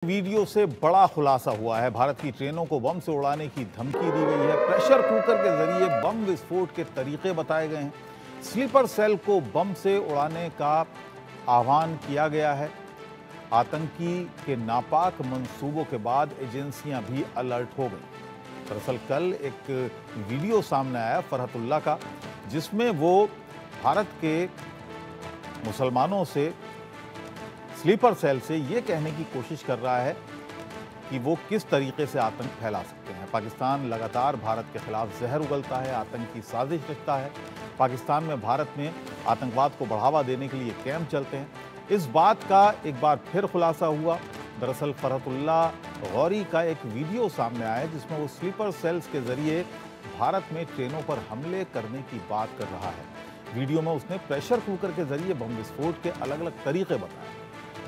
Video से बड़ा खुलासा हुआ है। भारत की ट्रेनों को बम से उड़ाने की धमकी दी गई है। प्रेशर कुकर के जरिए बम विस्फोट के तरीके बताए गए हैं। स्लीपर सेल को बम से उड़ाने का आह्वान किया गया है। आतंकी के नापाक मंसूबों के बाद एजेंसियां भी अलर्ट हो गई। दरअसल कल एक वीडियो सामने आया फरहतुल्ला का, जिसमें वो भारत के मुसलमानों से, स्लीपर सेल से ये कहने की कोशिश कर रहा है कि वो किस तरीके से आतंक फैला सकते हैं। पाकिस्तान लगातार भारत के खिलाफ जहर उगलता है, आतंकी साजिश रचता है। पाकिस्तान में भारत में आतंकवाद को बढ़ावा देने के लिए कैंप चलते हैं। इस बात का एक बार फिर खुलासा हुआ। दरअसल फरहतुल्ला गौरी का एक वीडियो सामने आया जिसमें वो स्लीपर सेल्स के जरिए भारत में ट्रेनों पर हमले करने की बात कर रहा है। वीडियो में उसने प्रेशर कुकर के जरिए बम विस्फोट के अलग अलग तरीके बताए।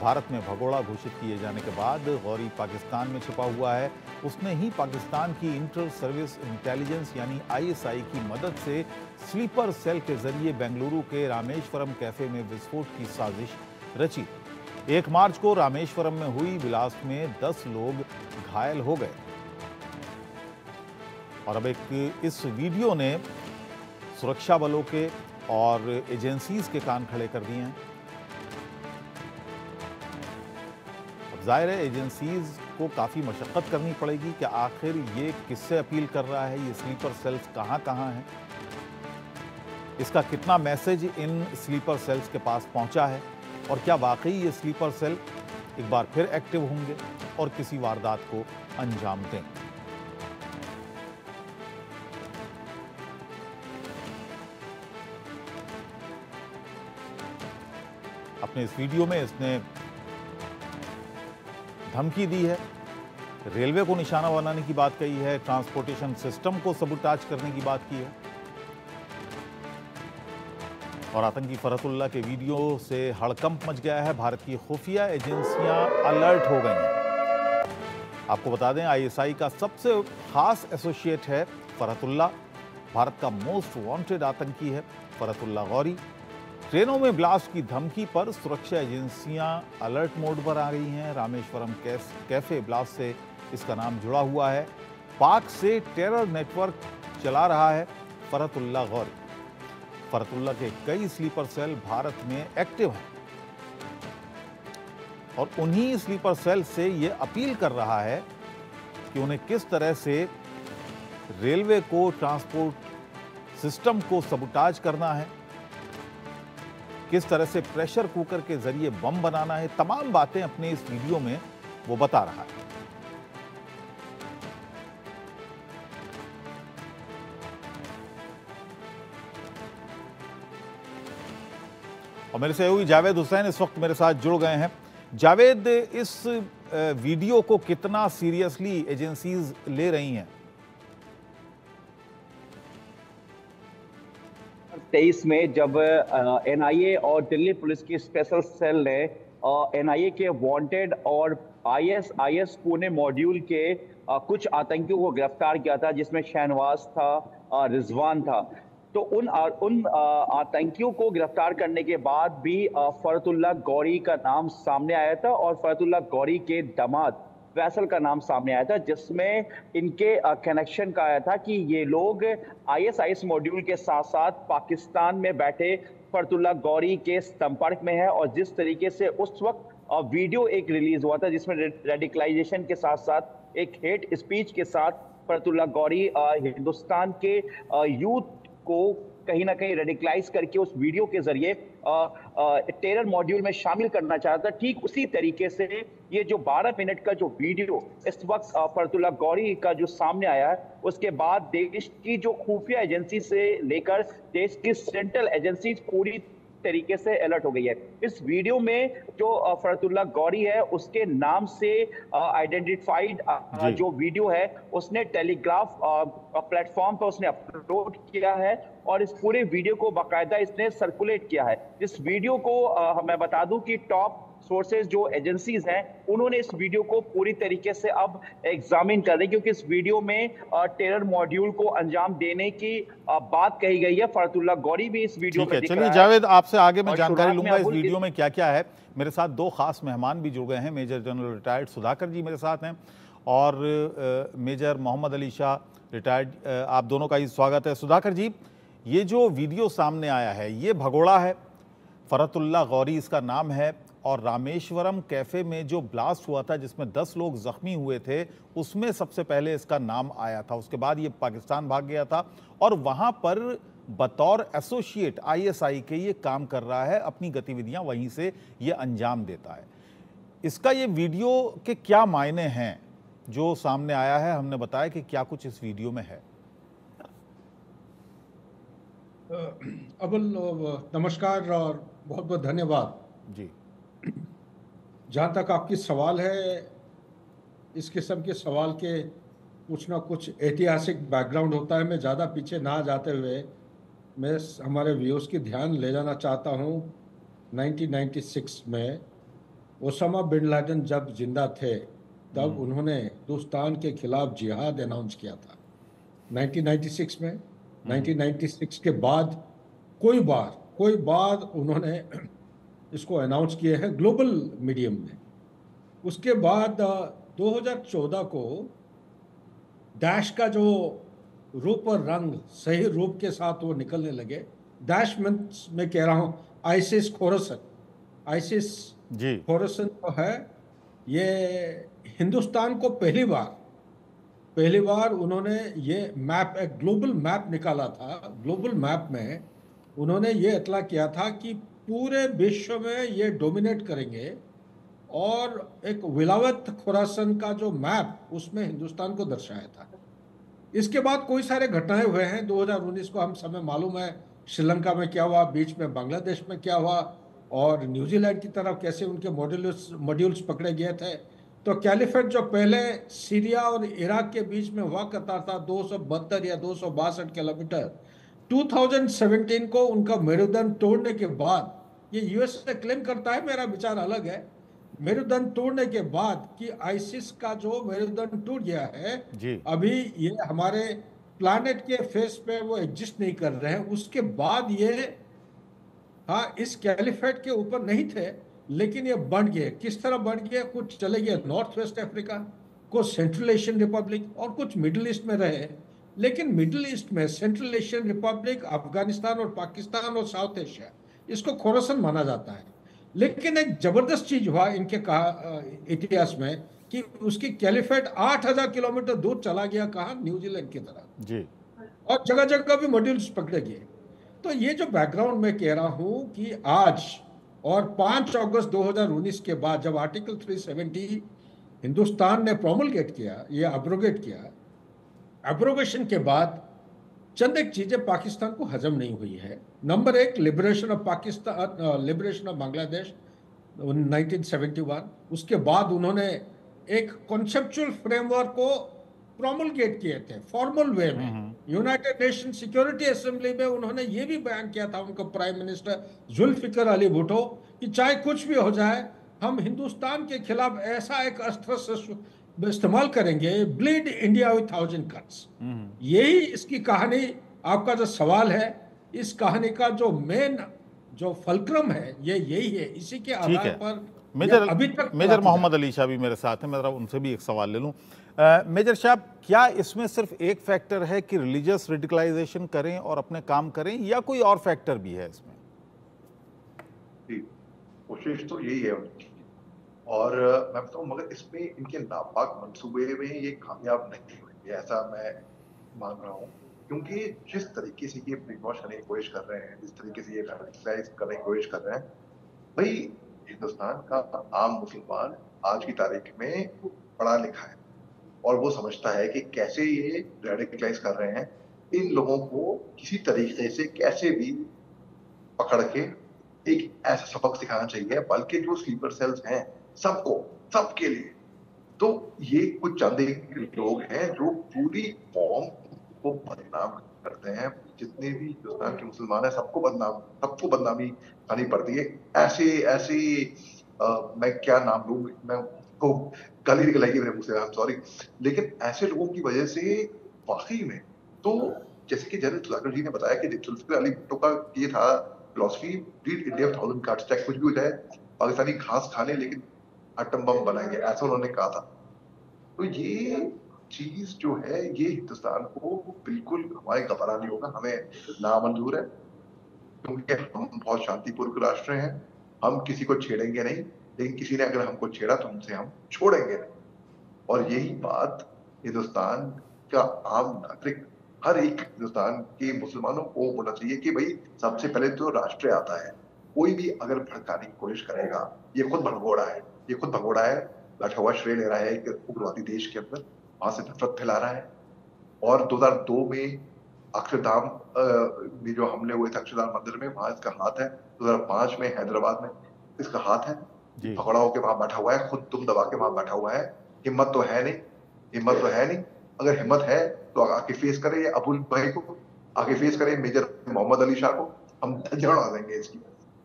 भारत में भगोड़ा घोषित किए जाने के बाद गौरी पाकिस्तान में छिपा हुआ है। उसने ही पाकिस्तान की इंटर सर्विस इंटेलिजेंस यानी आईएसआई की मदद से स्लीपर सेल के जरिए बेंगलुरु के रामेश्वरम कैफे में विस्फोट की साजिश रची। 1 मार्च को रामेश्वरम में हुई ब्लास्ट में 10 लोग घायल हो गए। और अब एक इस वीडियो ने सुरक्षा बलों के और एजेंसीज के कान खड़े कर दिए हैं। जाहिर है एजेंसीज को काफ़ी मशक्क़त करनी पड़ेगी कि आखिर ये किससे अपील कर रहा है, ये स्लीपर सेल्स कहाँ हैं, इसका कितना मैसेज इन स्लीपर सेल्स के पास पहुंचा है और क्या वाकई ये स्लीपर सेल एक बार फिर एक्टिव होंगे और किसी वारदात को अंजाम दें। अपने इस वीडियो में इसने धमकी दी है, रेलवे को निशाना बनाने की बात कही है, ट्रांसपोर्टेशन सिस्टम को सबूताज करने की बात की है। और आतंकी फरहतुल्ला के वीडियो से हड़कंप मच गया है। भारत की खुफिया एजेंसियां अलर्ट हो गई हैं। आपको बता दें आईएसआई का सबसे खास एसोसिएट है फरहतुल्ला। भारत का मोस्ट वांटेड आतंकी है फरहतुल्ला गौरी। ट्रेनों में ब्लास्ट की धमकी पर सुरक्षा एजेंसियां अलर्ट मोड पर आ गई हैं। रामेश्वरम कैफे ब्लास्ट से इसका नाम जुड़ा हुआ है। पाक से टेरर नेटवर्क चला रहा है फरहतुल्ला गौरी। फरहतुल्ला के कई स्लीपर सेल भारत में एक्टिव हैं और उन्हीं स्लीपर सेल से ये अपील कर रहा है कि उन्हें किस तरह से रेलवे को, ट्रांसपोर्ट सिस्टम को सबूताज करना है, किस तरह से प्रेशर कुकर के जरिए बम बनाना है। तमाम बातें अपने इस वीडियो में वो बता रहा है। और मेरे सहयोगी जावेद हुसैन इस वक्त मेरे साथ जुड़ गए हैं। जावेद, इस वीडियो को कितना सीरियसली एजेंसीज ले रही हैं? 23 में जब एनआईए और दिल्ली पुलिस की स्पेशल सेल ने एनआईए के वांटेड और आईएसआईएस पुणे मॉड्यूल के कुछ आतंकियों को गिरफ्तार किया था, जिसमें शहनवाज था, रिजवान था। तो उन आतंकियों को गिरफ्तार करने के बाद भी फरहतुल्ला गौरी का नाम सामने आया था और फरहतुल्ला गौरी के दामाद फैसल का नाम सामने आया था, जिसमें इनके कनेक्शन का आया था कि ये लोग आईएसआईएस मॉड्यूल के साथ साथ पाकिस्तान में बैठे फरहतुल्ला गौरी के संपर्क में है। और जिस तरीके से उस वक्त वीडियो एक रिलीज हुआ था जिसमें रेडिकलाइजेशन के साथ साथ एक हेट स्पीच के साथ फरहतुल्ला गौरी हिंदुस्तान के यूथ को कहीं ना कहीं रेडिकलाइज करके उस वीडियो के जरिए टेरर मॉड्यूल में शामिल करना चाहता था। ठीक उसी तरीके से ये जो 12 मिनट का जो वीडियो इस वक्त फरहतुल्ला गौरी का जो सामने आया है, उसके बाद देश की जो खुफिया एजेंसी से लेकर देश की सेंट्रल एजेंसी पूरी तरीके से अलर्ट हो गई है। इस वीडियो में जो फरहतुल्ला गौरी है उसके नाम से आइडेंटिफाइड जो वीडियो है उसने टेलीग्राफ प्लेटफॉर्म पर उसने अपलोड किया है और इस पूरे वीडियो को बाकायदा इसने सर्कुलेट किया है। इस वीडियो को मैं बता दूं कि टॉप सोर्सेज जो एजेंसीज हैं उन्होंने इस वीडियो को पूरी तरीके से अब एग्जामिन कर रहे हैं, क्योंकि इस वीडियो में टेरर मॉड्यूल को अंजाम देने की बात कही गई है। फरतुल्ला गौरी भी इस वीडियो ठीक में है, दिख चलिए रहा है। जावेद, आपसे आगे मैं और जानकारी शुरुआत में लूंगा इस अबुल वीडियो में क्या क्या है। मेरे साथ दो खास मेहमान भी जुड़ गए हैं। मेजर जनरल रिटायर्ड सुधाकर जी मेरे साथ हैं और मेजर मोहम्मद अली शाह रिटायर्ड। आप दोनों का ही स्वागत है। सुधाकर जी, ये जो वीडियो सामने आया है ये भगोड़ा है, फरतुल्ला गौरी इसका नाम है, और रामेश्वरम कैफ़े में जो ब्लास्ट हुआ था जिसमें 10 लोग ज़ख्मी हुए थे उसमें सबसे पहले इसका नाम आया था। उसके बाद ये पाकिस्तान भाग गया था और वहाँ पर बतौर एसोसिएट आईएसआई के ये काम कर रहा है, अपनी गतिविधियाँ वहीं से ये अंजाम देता है। इसका ये वीडियो के क्या मायने हैं जो सामने आया है? हमने बताया कि क्या कुछ इस वीडियो में है। अबुल नमस्कार और बहुत बहुत धन्यवाद जी। जहाँ तक आपकी सवाल है, इस किस्म के सवाल के कुछ ना कुछ ऐतिहासिक बैकग्राउंड होता है। मैं ज़्यादा पीछे ना जाते हुए मैं हमारे व्यूअर्स की ध्यान ले जाना चाहता हूँ 1996 में ओसामा बिन लादेन जब जिंदा थे तब उन्होंने हिंदुस्तान के खिलाफ जिहाद अनाउंस किया था 1996 में। 1996 के बाद कोई बार उन्होंने इसको अनाउंस किए हैं ग्लोबल मीडियम में। उसके बाद 2014 को डैश का जो रूप और रंग सही रूप के साथ वो निकलने लगे। डैश में कह रहा हूँ आइसिस खोरसन जो है ये हिंदुस्तान को पहली बार उन्होंने ये मैप, एक ग्लोबल मैप निकाला था। ग्लोबल मैप में उन्होंने ये इतला किया था कि पूरे विश्व में ये डोमिनेट करेंगे और एक विलायत खुरासन का जो मैप उसमें हिंदुस्तान को दर्शाया था। इसके बाद कोई सारे घटनाएं हुए हैं। 2019 को हम समय मालूम है श्रीलंका में क्या हुआ, बीच में बांग्लादेश में क्या हुआ और न्यूजीलैंड की तरफ कैसे उनके मॉड्यूल्स पकड़े गए थे। तो कैलिफेट जो पहले सीरिया और इराक के बीच में हुआ करता था 272 या 262 किलोमीटर, 2017 को उनका मेरुदंड तोड़ने के बाद, ये यूएस से क्लेम करता है, मेरा विचार अलग है, मेरुदंड तोड़ने के बाद कि आईसिस का जो मेरुदंड टूट गया है जी। अभी ये हमारे प्लानेट के फेस पे वो एग्जिस्ट नहीं कर रहे हैं। उसके बाद ये हाँ इस कैलिफेट के ऊपर नहीं थे लेकिन ये बढ़ गए। किस तरह बढ़ गए? कुछ चले गए नॉर्थ वेस्ट अफ्रीका, कुछ सेंट्रल एशियन रिपब्लिक और कुछ मिडिल ईस्ट में रहे। लेकिन मिडिल ईस्ट में सेंट्रल एशियन रिपब्लिक, अफगानिस्तान और पाकिस्तान और साउथ एशिया, इसको खोरासन माना जाता है। लेकिन एक जबरदस्त चीज हुआ इनके इतिहास में कि उसकी कैलिफेट 8000 किलोमीटर दूर चला गया, कहा न्यूजीलैंड की तरफ जी। और जगह जगह भी मॉड्यूल्स पकड़े गए। तो ये जो बैकग्राउंड में कह रहा हूं कि आज और 5 अगस्त 2019 के बाद जब आर्टिकल 370 हिंदुस्तान ने प्रोमलगेट किया, ये अब्रोगेट किया, एब्रोगेशन के बाद चंद एक चीजें पाकिस्तान को हजम नहीं हुई है। नंबर एक, liberation of Pakistan, liberation of Bangladesh 1971। उसके बाद उन्होंने एक कॉन्सेप्चुअल फ्रेमवर्क को प्रोमलगेट किए थे फॉर्मल वे में। यूनाइटेड नेशन सिक्योरिटी असेंबली में उन्होंने ये भी बयान किया था, उनका प्राइम मिनिस्टर जुल्फिकर अली भुट्टो, कि चाहे कुछ भी हो जाए हम हिंदुस्तान के खिलाफ ऐसा एक अस्त्र इस्तेमाल करेंगे, ब्लीड इंडिया विथ 1000 कट्स। यही इसकी कहानी, आपका जो सवाल है, इस कहानी का जो मेन जो फलक्रम है ये यही है। इसी के आधार पर अभी तक मेजर मोहम्मद अली शाह भी मेरे साथ हैं, मैं उनसे भी एक सवाल ले लूं। मेजर साहब, क्या इसमें सिर्फ एक फैक्टर है कि रिलीजियस रेडिकलाइजेशन करें और अपने काम करें, या कोई और फैक्टर भी है इसमें? जी, कोशिश तो यही है उनकी, और मैं बताऊं मगर इसमें इनके नापाक मंसूबे में ये कामयाब नहीं हुए, ऐसा मैं मान रहा हूँ। क्योंकि जिस तरीके से ये ब्रेन वॉश करने की कोशिश कर रहे हैं, जिस तरीके से ये रेडिकलाइज करने की कोशिश कर रहे हैं, भाई हिंदुस्तान का आम मुसलमान आज की तारीख में पढ़ा लिखा है और वो समझता है कि कैसे ये रेडिकलाइज कर रहे हैं। इन लोगों को किसी तरीके से कैसे भी पकड़ के एक ऐसा सबक सिखाना चाहिए, बल्कि जो स्लीपर सेल्स हैं सबके लिए। तो ये कुछ चंद लोग हैं जो पूरी कौम को बदनाम करते हैं। जितने भी हिंदुस्तान के मुसलमान हैं सबको बदनामी खानी पड़ती है। ऐसे मैं क्या नाम लूं, मैं को गाली निकल आएगी मेरे मुंह से, आई एम सॉरी। लेकिन ऐसे लोगों की वजह से वाकई में, तो जैसे कि जनरल सुधाकर जी ने बताया कि जुल्फिकार अली भुट्टो का ये था फिलॉसफी, रीड इंडिया 1000 कार्ड्स, चाहे कुछ भी हो जाए, पाकिस्तानी घास खाने लेकिन एटम बम बनाएंगे, ऐसा उन्होंने कहा था। तो ये चीज जो है ये हिंदुस्तान को बिल्कुल हमारे गवारा नहीं होगा, हमें नामंजूर है, क्योंकि हम बहुत शांतिपूर्वक राष्ट्र हैं, हम किसी को छेड़ेंगे नहीं, लेकिन किसी ने अगर हमको छेड़ा तो हमसे हम छोड़ेंगे नहीं। और यही बात हिंदुस्तान का आम नागरिक, हर एक हिंदुस्तान के मुसलमानों को होना चाहिए कि भाई सबसे पहले तो राष्ट्र आता है। कोई भी अगर भड़काने की कोशिश करेगा, ये खुद भगोड़ा है, ये खुद भगोड़ा है, बैठा हुआ श्रेय ले रहा है एक उग्रवादी देश के अंदर, वहां से नफरत फैला रहा है। और 2002 में अक्षरधाम में जो हमले हुए थे अक्षरधाम मंदिर में, वहां इसका हाथ है। 2005 में हैदराबाद में इसका हाथ है, भगोड़ा होकर वहां बैठा हुआ है, खुद तुम दबा के वहां बैठा हुआ है। हिम्मत तो है नहीं, हिम्मत तो है नहीं। अगर हिम्मत है तो आके फेस करे अबुल भाई को, आके फेस करे मेजर मोहम्मद अली शाह को, हम धज्जियां उड़ा देंगे इसकी।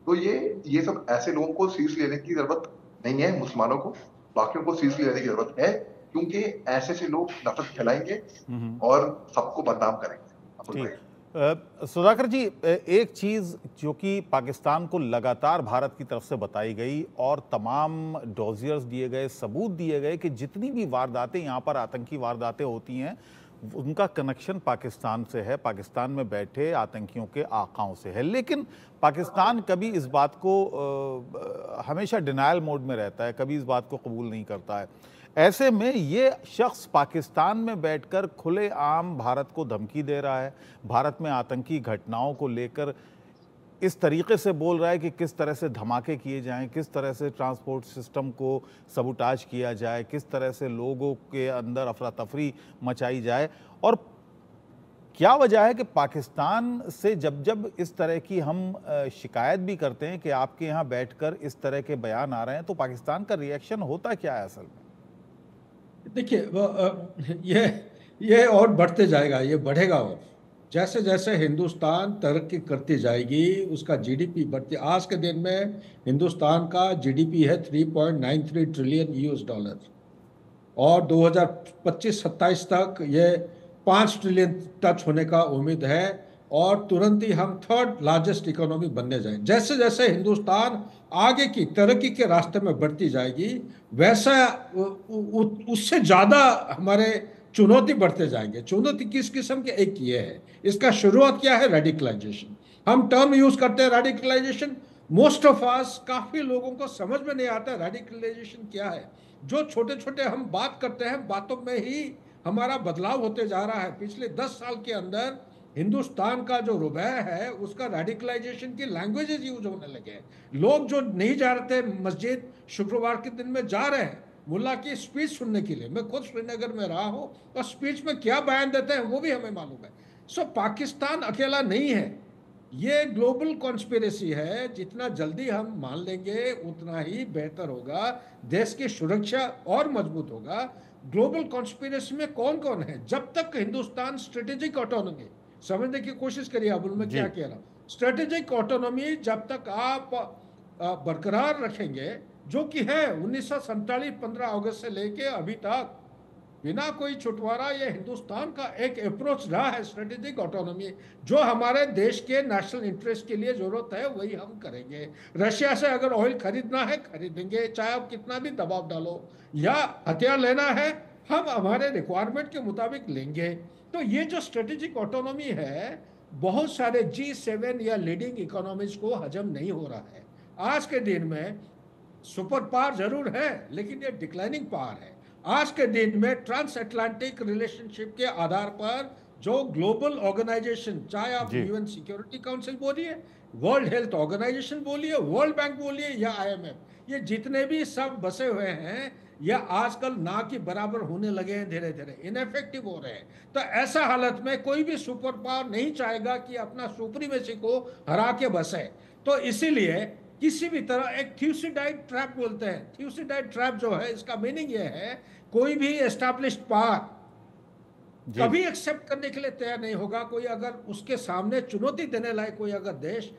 तो ये सब ऐसे लोगों को सीरियसली लेने की जरूरत नहीं है, मुसलमानों को, बाकियों को सीरियसली लेने की जरूरत है, क्योंकि ऐसे से लोग नफरत फैलाएंगे और सबको बदनाम करेंगे। अबुल भाई, सुधाकर जी, एक चीज़ जो कि पाकिस्तान को लगातार भारत की तरफ से बताई गई और तमाम डॉजियर्स दिए गए, सबूत दिए गए कि जितनी भी वारदातें यहाँ पर आतंकी वारदातें होती हैं उनका कनेक्शन पाकिस्तान से है, पाकिस्तान में बैठे आतंकियों के आकाओं से है। लेकिन पाकिस्तान कभी इस बात को हमेशा डिनायल मोड में रहता है, कभी इस बात को कबूल नहीं करता है। ऐसे में ये शख्स पाकिस्तान में बैठकर खुलेआम भारत को धमकी दे रहा है, भारत में आतंकी घटनाओं को लेकर इस तरीके से बोल रहा है कि किस तरह से धमाके किए जाएं, किस तरह से ट्रांसपोर्ट सिस्टम को सबुटाज किया जाए, किस तरह से लोगों के अंदर अफरा तफरी मचाई जाए। और क्या वजह है कि पाकिस्तान से जब जब इस तरह की हम शिकायत भी करते हैं कि आपके यहाँ बैठकर इस तरह के बयान आ रहे हैं, तो पाकिस्तान का रिएक्शन होता क्या है असल में? देखिए, ये और बढ़ते जाएगा, ये बढ़ेगा। और जैसे जैसे हिंदुस्तान तरक्की करती जाएगी, उसका जीडीपी बढ़ती, आज के दिन में हिंदुस्तान का जीडीपी है 3.93 ट्रिलियन यूएस डॉलर, और 2025-27 तक ये 5 ट्रिलियन टच होने का उम्मीद है, और तुरंत ही हम 3rd लार्जेस्ट इकोनॉमी बनने जाएंगे। जैसे जैसे हिंदुस्तान आगे की तरक्की के रास्ते में बढ़ती जाएगी, वैसा उससे ज़्यादा हमारे चुनौती बढ़ते जाएंगे। चुनौती किस किस्म के? एक ये है, इसका शुरुआत क्या है? रेडिकलाइजेशन। हम टर्म यूज करते हैं रेडिकलाइजेशन, मोस्ट ऑफ अस, काफ़ी लोगों को समझ में नहीं आता रेडिकलाइजेशन क्या है। जो छोटे छोटे हम बात करते हैं, बातों में ही हमारा बदलाव होते जा रहा है। पिछले 10 साल के अंदर हिंदुस्तान का जो रुपया है उसका रेडिकलाइजेशन की लैंग्वेजेस यूज होने लगे हैं। लोग जो नहीं जा रहे थे मस्जिद शुक्रवार के दिन में, जा रहे हैं मुल्ला की स्पीच सुनने के लिए। मैं खुद श्रीनगर में रहा हूँ, और स्पीच में क्या बयान देते हैं वो भी हमें मालूम है। सो पाकिस्तान अकेला नहीं है, ये ग्लोबल कॉन्स्पिरेसी है। जितना जल्दी हम मान लेंगे उतना ही बेहतर होगा, देश की सुरक्षा और मजबूत होगा। ग्लोबल कॉन्स्पिरेसी में कौन कौन है? जब तक हिंदुस्तान स्ट्रेटेजिक ऑटोनॉमी, समझने की कोशिश करिए अबुल, मैं क्या कह रहा हूँ। स्ट्रेटेजिक ऑटोनॉमी जब तक आप बरकरार रखेंगे, जो कि है 1947 15 अगस्त से लेके अभी तक, बिना कोई छुटवारा, ये हिंदुस्तान का एक अप्रोच रहा है स्ट्रेटेजिक ऑटोनॉमी। जो हमारे देश के नेशनल इंटरेस्ट के लिए जरूरत है वही हम करेंगे। रशिया से अगर ऑयल खरीदना है खरीदेंगे, चाहे आप कितना भी दबाव डालो, या हथियार लेना है हम हमारे रिक्वायरमेंट के मुताबिक लेंगे। तो ये जो स्ट्रेटेजिक ऑटोनॉमी है, बहुत सारे G7 या लीडिंग इकोनॉमीज को हजम नहीं हो रहा है। आज के दिन में सुपर पावर जरूर है, लेकिन ये डिक्लाइनिंग पावर है। आज के दिन में ट्रांस अटलांटिक रिलेशनशिप के आधार पर जो ग्लोबल ऑर्गेनाइजेशन, चाहे आप यूएन सिक्योरिटी काउंसिल बोलिए, वर्ल्ड हेल्थ ऑर्गेनाइजेशन बोलिए, वर्ल्ड बैंक बोलिए, या IMF, ये जितने भी सब बसे हुए हैं, यह आजकल ना के बराबर होने लगे हैं, धीरे धीरे इनफेक्टिव हो रहे हैं। तो ऐसा हालत में कोई भी सुपर पावर नहीं चाहेगा कि अपना सुप्रीमेसी को हरा के बसे। तो इसीलिए किसी भी तरह एक थ्यूसिडाइड ट्रैप बोलते हैं। थ्यूसिडाइड ट्रैप जो है, इसका मीनिंग ये है, कोई भी एस्टैब्लिश्ड पावर कभी एक्सेप्ट करने के लिए तैयार नहीं होगा। कोई अगर उसके सामने चुनौती देने लायक कोई अगर देश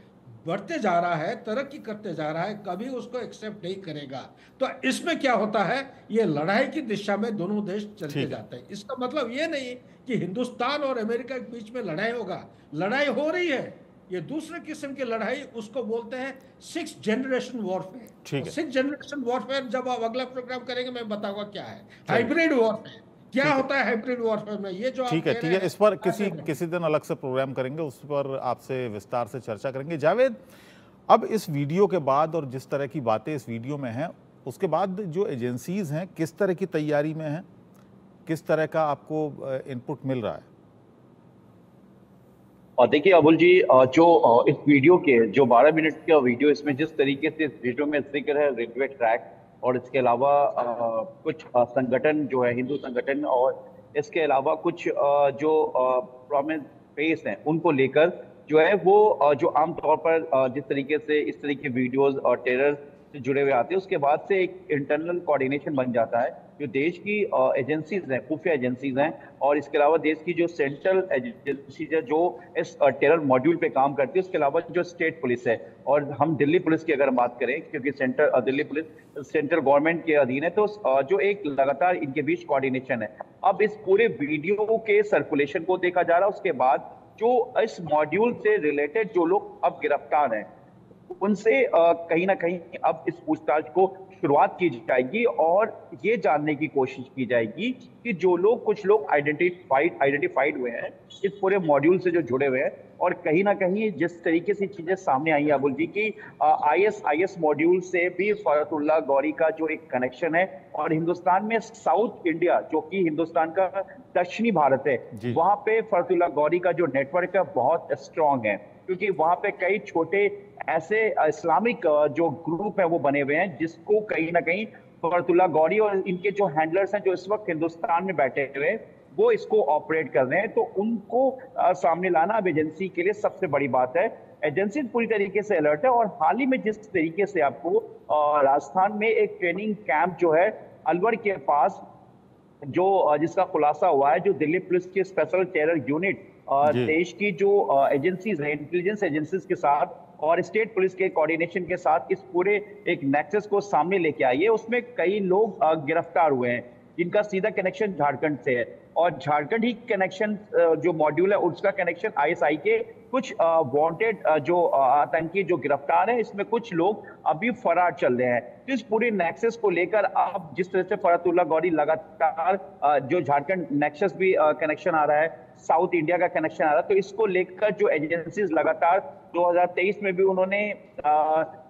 बढ़ते जा रहा है, तरक्की करते जा रहा है, कभी उसको एक्सेप्ट नहीं करेगा। तो इसमें क्या होता है, ये लड़ाई की दिशा में दोनों देश चलते जाते हैं। इसका मतलब ये नहीं कि हिंदुस्तान और अमेरिका के बीच में लड़ाई होगा, लड़ाई हो रही है। ये दूसरे किस्म की लड़ाई, उसको बोलते हैं 6th generation warfare. 6th generation warfare जब आप अगला प्रोग्राम करेंगे मैं बताऊंगा क्या है हाइब्रिड वॉरफेयर, क्या होता है हाइब्रिड वॉरफेयर में। ये जो आप ठीक है, इस पर किसी दिन अलग से प्रोग्राम करेंगे, उस पर आपसे विस्तार से चर्चा करेंगे। जावेद, अब इस वीडियो के बाद और जिस तरह की बातें इस वीडियो में हैं, उसके बाद जो एजेंसीज हैं किस तरह की तैयारी में हैं, किस तरह का आपको इनपुट मिल रहा है? और देखिए अबुल जी, जो इस वीडियो के जो 12 मिनट का वीडियो, इसमें जिस तरीके से इस वीडियो में जिक्र है रेलवे ट्रैक और इसके अलावा कुछ संगठन जो है हिंदू संगठन, और इसके अलावा कुछ जो प्रॉमिनेंट फेस हैं उनको लेकर जो है वो जो आमतौर पर जिस तरीके से इस तरह के वीडियोस और टेरर से जुड़े हुए आते हैं, उसके बाद से एक इंटरनल कोऑर्डिनेशन बन जाता है जो देश की एजेंसीज हैं, खुफिया एजेंसीज हैं, और इसके अलावा देश की जो सेंट्रल एजेंसीज है जो इस टेरर मॉड्यूल पे काम करती है, उसके अलावा जो स्टेट पुलिस है, और हम दिल्ली पुलिस की अगर बात करें, क्योंकि दिल्ली पुलिस सेंट्रल गवर्नमेंट के अधीन है, तो जो एक लगातार इनके बीच कोऑर्डिनेशन है। अब इस पूरे वीडियो के सर्कुलेशन को देखा जा रहा है, उसके बाद जो इस मॉड्यूल से रिलेटेड जो लोग अब गिरफ्तार हैं उनसे कहीं ना कहीं अब इस पूछताछ को शुरुआत की जाएगी और ये जानने की कोशिश की जाएगी कि जो लोग कुछ लोग आइडेंटिफाइड हुए हैं इस पूरे मॉड्यूल से जो जुड़े हुए हैं, और कहीं ना कहीं जिस तरीके से चीजें सामने आई है अबुल जी की आईएस मॉड्यूल से भी फरतुल्ला गौरी का जो एक कनेक्शन है, और हिंदुस्तान में साउथ इंडिया जो कि हिंदुस्तान का दक्षिणी भारत है, वहां पे फरतुल्ला गौरी का जो नेटवर्क है बहुत स्ट्रांग है, क्योंकि वहां पे कई छोटे ऐसे इस्लामिक जो ग्रुप है वो बने हुए हैं जिसको कहीं ना कहीं फरतुल्ला गौरी और इनके जो हैंडलर्स हैं जो इस वक्त हिंदुस्तान में बैठे हुए हैं वो इसको ऑपरेट कर रहे हैं। तो उनको सामने लाना अब एजेंसी के लिए सबसे बड़ी बात है। एजेंसी पूरी तरीके से अलर्ट है, और हाल ही में जिस तरीके से आपको राजस्थान में एक ट्रेनिंग कैंप जो है अलवर के पास जो जिसका खुलासा हुआ है, जो दिल्ली पुलिस की स्पेशल टेरर यूनिट देश की जो एजेंसीज है, इंटेलिजेंस एजेंसीज के साथ और स्टेट पुलिस के कोऑर्डिनेशन के साथ इस पूरे एक नेक्सस को सामने लेके आई है, उसमें कई लोग गिरफ्तार हुए हैं जिनका सीधा कनेक्शन झारखंड से है, और झारखंड ही कनेक्शन जो मॉड्यूल है उसका कनेक्शन आईएसआई के कुछ वांटेड जो आतंकी जो गिरफ्तार है, इसमें कुछ लोग अभी फरार चल रहे हैं। तो इस पूरे नेक्सस को लेकर अब जिस तरह से फरतुल्ला गौरी लगातार जो झारखंड नेक्सस भी कनेक्शन आ रहा है, साउथ इंडिया का कनेक्शन आ रहा है, तो इसको लेकर जो एजेंसीज लगातार 2023 में भी उन्होंने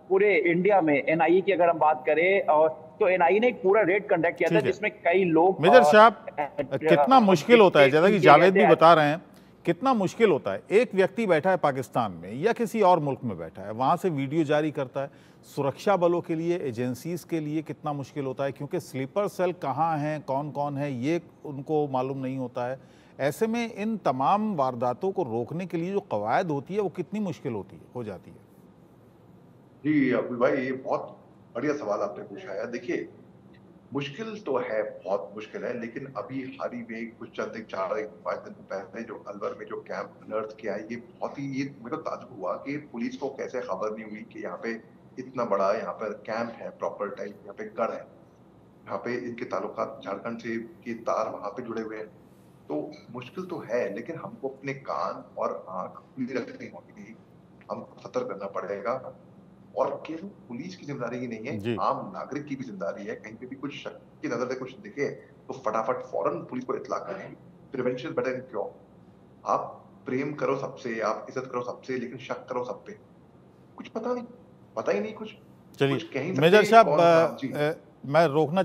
पूरे इंडिया में एनआईए की अगर हम बात करें, और तो एनआईए ने एक पूरा रेड कंडक्ट किया था जिसमें कई लोग मेजर साहब कितना मुश्किल होता है, जैसा कि जावेद भी बता रहे हैं, कितना मुश्किल होता है। एक व्यक्ति बैठा है पाकिस्तान में या किसी और मुल्क में बैठा है, वहां से वीडियो जारी करता है, सुरक्षा बलों के लिए, एजेंसीज के लिए कितना मुश्किल होता है, क्योंकि स्लीपर सेल कहाँ हैं, कौन कौन है, ये उनको मालूम नहीं होता है। ऐसे में इन तमाम वारदातों को रोकने के लिए जो कवायद होती है वो कितनी मुश्किल हो जाती है? जी अब्दुल भाई, ये बहुत बढ़िया सवाल आपने पूछा है। देखिए, मुश्किल तो है, बहुत मुश्किल है, लेकिन अभी हाल ही में कुछ 4-5 दिन पहले जो अलवर में जो कैंप अनर्थ किया है, ये बहुत ही, ये मेरे को ताज्जुब हुआ कि पुलिस को कैसे खबर नहीं हुई कि यहाँ पे इतना बड़ा यहाँ पर कैंप है, प्रॉपर टाइप यहाँ पे गढ़ है, यहाँ पे इनके ताल्लुकात झारखंड से के तार वहां पे जुड़े हुए हैं। तो मुश्किल तो है, लेकिन हमको अपने कान और आंख खुली रखनी होगी, हमको सतर्क करना पड़ेगा, और केवल पुलिस की जिम्मेदारी ही नहीं है, आम नागरिक की भी जिम्मेदारी है। कहीं पे भी कुछ शक की नजर से कुछ दिखे तो फटाफट फौरन पुलिस को इत्तला करें। Prevention better than cure. आप प्रेम करो सबसे, आप इज्जत करो सबसे, लेकिन शक करो सब पे। कुछ पता ही नहीं कुछ। चलिए मेजर साहब, मैं रोकना